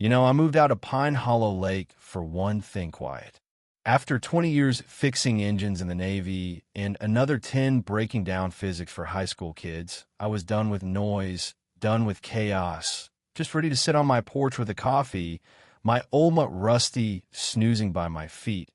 I moved out of Pine Hollow Lake for one thing quiet. After 20 years fixing engines in the Navy and another 10 breaking down physics for high school kids, I was done with noise, done with chaos, just ready to sit on my porch with a coffee, my old but rusty snoozing by my feet,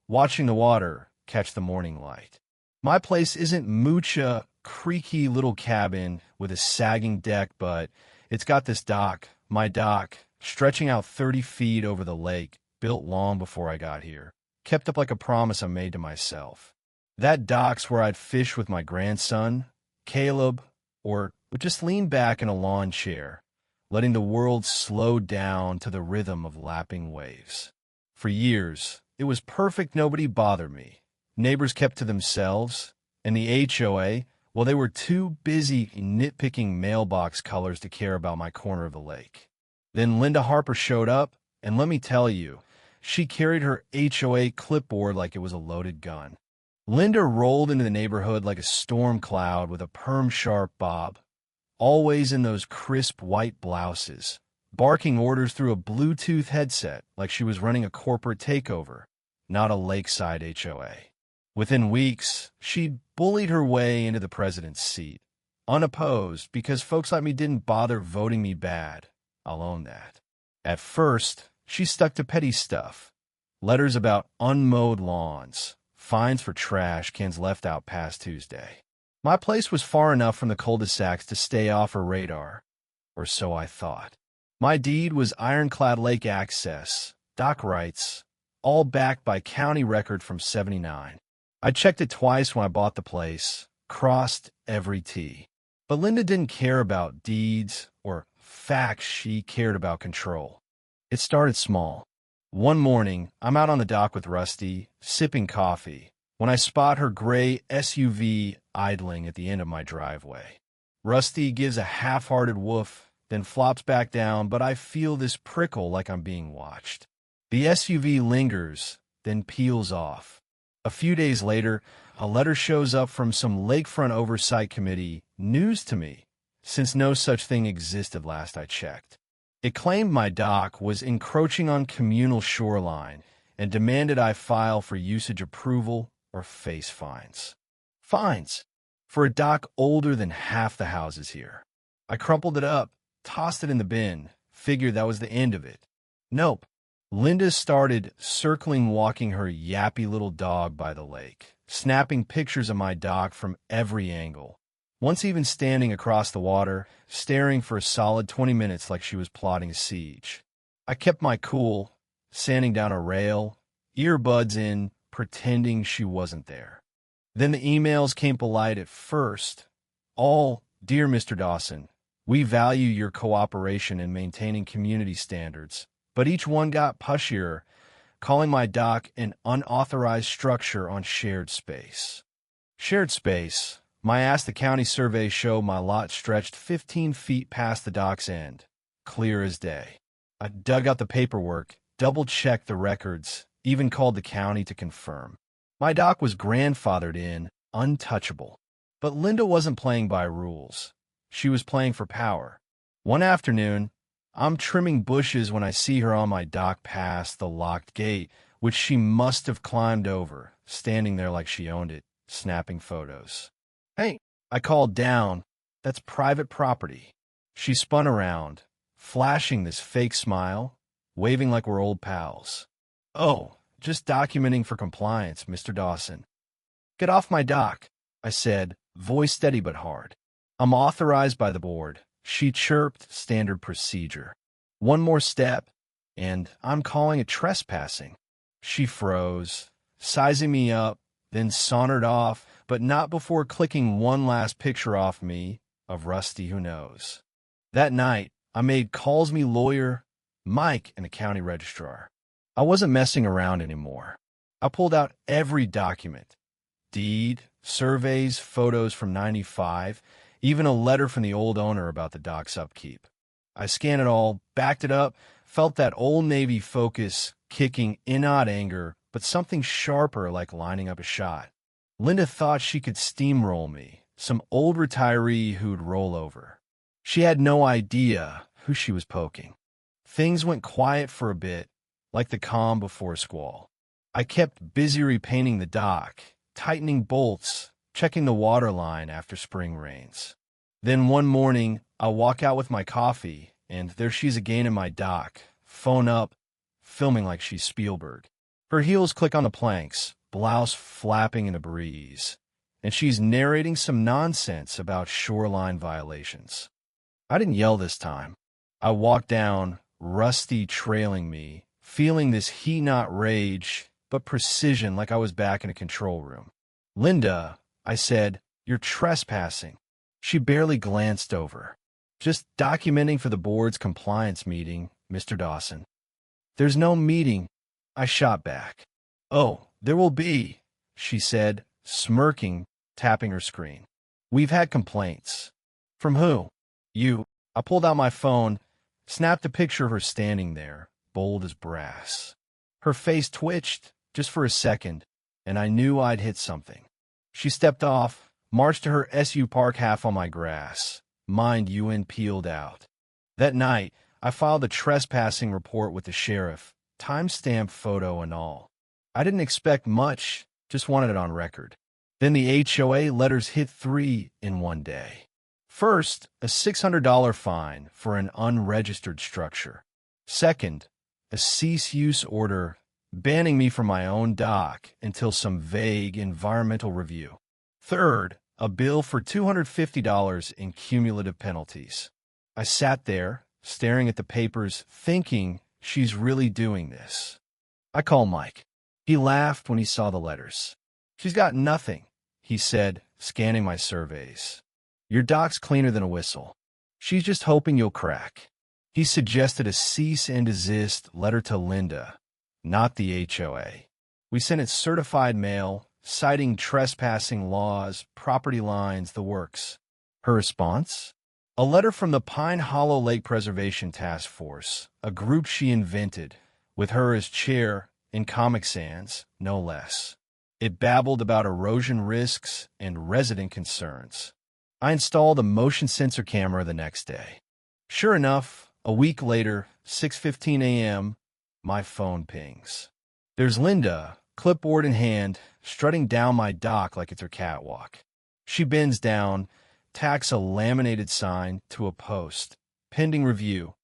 watching the water catch the morning light. My place isn't Moocha, creaky little cabin with a sagging deck, but it's got this dock, my dock, stretching out 30 feet over the lake, built long before I got here, kept up like a promise I made to myself. That dock's where I'd fish with my grandson, Caleb, or would just lean back in a lawn chair, letting the world slow down to the rhythm of lapping waves. For years, it was perfect, nobody bothered me. Neighbors kept to themselves, and the HOA, well, they were too busy nitpicking mailbox colors to care about my corner of the lake. Then Linda Harper showed up, and let me tell you, she carried her HOA clipboard like it was a loaded gun. Linda rolled into the neighborhood like a storm cloud with a perm-sharp bob, always in those crisp white blouses, barking orders through a Bluetooth headset like she was running a corporate takeover, not a lakeside HOA. Within weeks, she'd bullied her way into the president's seat, unopposed because folks like me didn't bother voting me bad. I'll own that. At first, she stuck to petty stuff, letters about unmowed lawns, fines for trash cans left out past Tuesday. My place was far enough from the cul-de-sacs to stay off her radar, or so I thought. My deed was ironclad lake access, dock rights, all backed by county record from '79. I checked it twice when I bought the place, crossed every T. But Linda didn't care about deeds or facts, she cared about control. It started small. One morning, I'm out on the dock with Rusty, sipping coffee, when I spot her gray SUV idling at the end of my driveway. Rusty gives a half-hearted woof, then flops back down, but I feel this prickle like I'm being watched. The SUV lingers, then peels off. A few days later, a letter shows up from some lakefront oversight committee, news to me, since no such thing existed last I checked. It claimed my dock was encroaching on communal shoreline and demanded I file for usage approval or face fines. Fines! For a dock older than half the houses here. I crumpled it up, tossed it in the bin, figured that was the end of it. Nope. Linda started circling, walking her yappy little dog by the lake, snapping pictures of my dock from every angle. Once even standing across the water, staring for a solid 20 minutes like she was plotting a siege. I kept my cool, sanding down a rail, earbuds in, pretending she wasn't there. Then the emails came polite at first. All, "Dear Mr. Dawson, we value your cooperation in maintaining community standards," but each one got pushier, calling my dock an unauthorized structure on shared space. Shared space. My Ask the County survey showed my lot stretched 15 feet past the dock's end, clear as day. I dug out the paperwork, double-checked the records, even called the county to confirm. My dock was grandfathered in, untouchable. But Linda wasn't playing by rules. She was playing for power. One afternoon, I'm trimming bushes when I see her on my dock past the locked gate, which she must have climbed over, standing there like she owned it, snapping photos. "Hey," I called down, "that's private property." She spun around, flashing this fake smile, waving like we're old pals. "Oh, just documenting for compliance, Mr. Dawson." "Get off my dock," I said, voice steady but hard. "I'm authorized by the board," she chirped, standard procedure. "One more step, and I'm calling it trespassing." She froze, sizing me up, then sauntered off, but not before clicking one last picture off me of Rusty who knows. That night, I made calls me lawyer, Mike, and a county registrar. I wasn't messing around anymore. I pulled out every document. Deed, surveys, photos from '95, even a letter from the old owner about the dock's upkeep. I scanned it all, backed it up, felt that old Navy focus kicking in odd anger, but something sharper like lining up a shot. Linda thought she could steamroll me, some old retiree who'd roll over. She had no idea who she was poking. Things went quiet for a bit, like the calm before a squall. I kept busy repainting the dock, tightening bolts, checking the water line after spring rains. Then one morning, I walk out with my coffee, and there she's again in my dock, phone up, filming like she's Spielberg. Her heels click on the planks, blouse flapping in a breeze, and she's narrating some nonsense about shoreline violations. I didn't yell this time. I walked down, Rusty trailing me, feeling this heat not rage, but precision like I was back in a control room. "Linda," I said, "you're trespassing." She barely glanced over. "Just documenting for the board's compliance meeting, Mr. Dawson." "There's no meeting," I shot back. "Oh, there will be," she said, smirking, tapping her screen. "We've had complaints." "From who?" "You." I pulled out my phone, snapped a picture of her standing there, bold as brass. Her face twitched, just for a second, and I knew I'd hit something. She stepped off, marched to her SU park half on my grass, mind UN peeled out. That night, I filed a trespassing report with the sheriff, timestamp photo and all. I didn't expect much, just wanted it on record. Then the HOA letters hit 3 in one day. First, a $600 fine for an unregistered structure. Second, a cease-use order banning me from my own dock until some vague environmental review. Third, a bill for $250 in cumulative penalties. I sat there, staring at the papers, thinking she's really doing this. I called Mike. He laughed when he saw the letters. "She's got nothing," he said, scanning my surveys. "Your dock's cleaner than a whistle. She's just hoping you'll crack." He suggested a cease and desist letter to Linda, not the HOA. We sent it certified mail, citing trespassing laws, property lines, the works. Her response? A letter from the Pine Hollow Lake Preservation Task Force, a group she invented, with her as chair in Comic Sans, no less. It babbled about erosion risks and resident concerns. I installed a motion sensor camera the next day. Sure enough, a week later, 6:15 a.m., my phone pings. There's Linda, clipboard in hand, strutting down my dock like it's her catwalk. She bends down, tacks a laminated sign to a post. Pending review.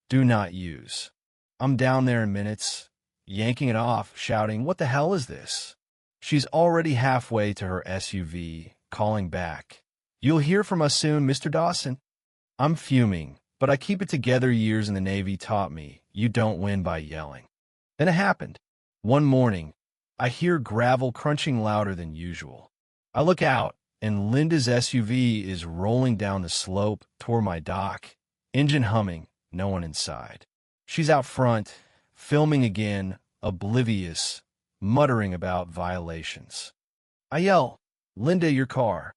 Do not use. I'm down there in minutes, yanking it off, shouting, "What the hell is this?" She's already halfway to her SUV, calling back. "You'll hear from us soon, Mr. Dawson." I'm fuming, but I keep it together. Years in the Navy taught me you don't win by yelling. Then it happened. One morning, I hear gravel crunching louder than usual. I look out, and Linda's SUV is rolling down the slope toward my dock, engine humming, no one inside. She's out front, filming again, oblivious, muttering about violations. I yell, "Linda, your car."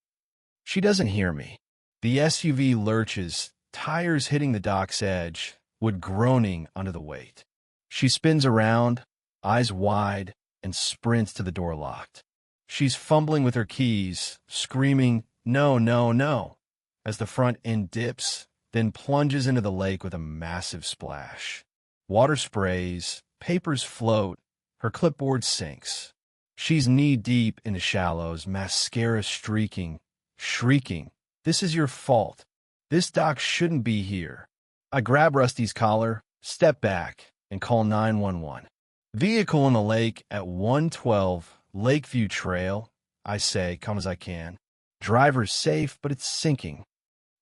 She doesn't hear me. The SUV lurches, tires hitting the dock's edge, wood groaning under the weight. She spins around, eyes wide, and sprints to the door locked. She's fumbling with her keys, screaming, "No, no, no," as the front end dips, then plunges into the lake with a massive splash. Water sprays, papers float, her clipboard sinks. She's knee-deep in the shallows, mascara streaking, shrieking, "This is your fault. This dock shouldn't be here." I grab Rusty's collar, step back, and call 911. "Vehicle in the lake at 112 Lakeview Trail," I say, calm as I can. "Driver's safe, but it's sinking."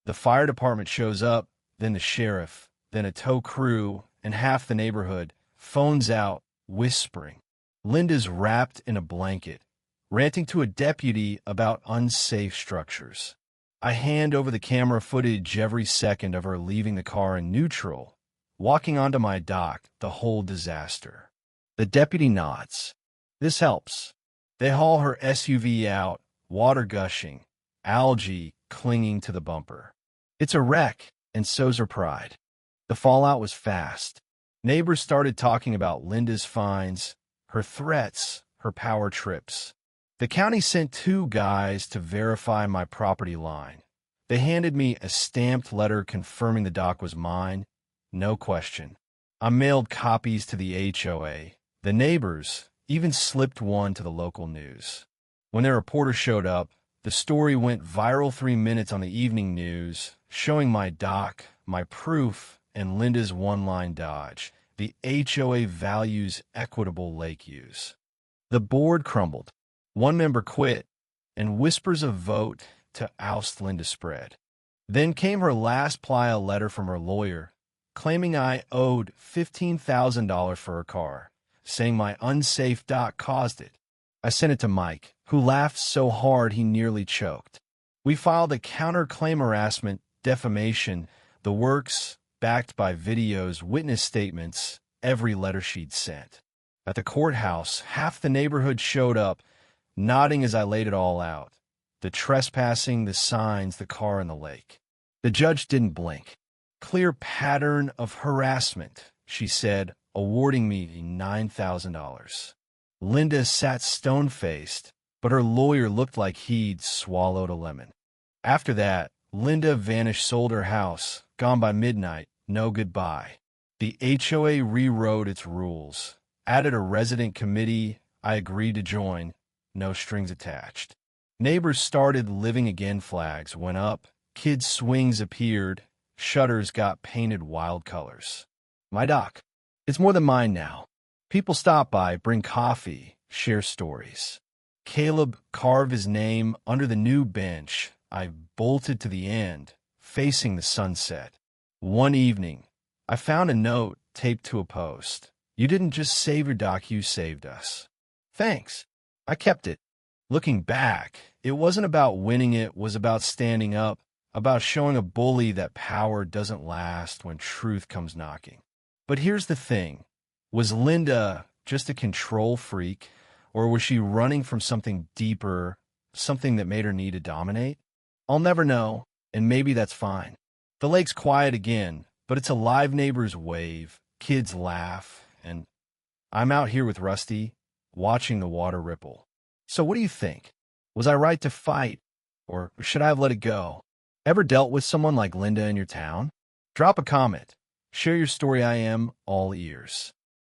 The fire department shows up, then the sheriff, then a tow crew, and half the neighborhood. Phones out, whispering. Linda's wrapped in a blanket, ranting to a deputy about unsafe structures. I hand over the camera footage every second of her leaving the car in neutral, walking onto my dock, the whole disaster. The deputy nods. This helps. They haul her SUV out, water gushing, algae clinging to the bumper. It's a wreck, and so's her pride. The fallout was fast. Neighbors started talking about Linda's fines, her threats, her power trips. The county sent 2 guys to verify my property line. They handed me a stamped letter confirming the dock was mine, no question. I mailed copies to the HOA. The neighbors even slipped one to the local news. When their reporter showed up, the story went viral 3 minutes on the evening news, showing my doc, my proof, and Linda's one-line dodge. The HOA values equitable lake use. The board crumbled. One member quit, and whispers of vote to oust Linda spread. Then came her last playa letter from her lawyer, claiming I owed $15,000 for her car, saying my unsafe dock caused it. I sent it to Mike, who laughed so hard he nearly choked. We filed a counterclaim harassment, defamation, the works, backed by videos, witness statements, every letter she'd sent. At the courthouse, half the neighborhood showed up, nodding as I laid it all out. The trespassing, the signs, the car in the lake. The judge didn't blink. Clear pattern of harassment, she said, awarding me $9,000. Linda sat stone-faced, but her lawyer looked like he'd swallowed a lemon. After that, Linda vanished, sold her house, gone by midnight, no goodbye. The HOA rewrote its rules, added a resident committee I agreed to join, no strings attached. Neighbors started living again, flags went up, kids' swings appeared, shutters got painted wild colors. My dock, it's more than mine now. People stop by, bring coffee, share stories. Caleb carved his name under the new bench. I bolted to the end, facing the sunset. One evening, I found a note taped to a post. You didn't just save your dock, you saved us. Thanks. I kept it. Looking back, it wasn't about winning, it was about standing up, about showing a bully that power doesn't last when truth comes knocking. But here's the thing. Was Linda just a control freak, or was she running from something deeper, something that made her need to dominate? I'll never know, and maybe that's fine. The lake's quiet again, but it's a live. Neighbors wave, kids laugh, and I'm out here with Rusty, watching the water ripple. So what do you think? Was I right to fight, or should I have let it go? Ever dealt with someone like Linda in your town? Drop a comment. Share your story. I am all ears.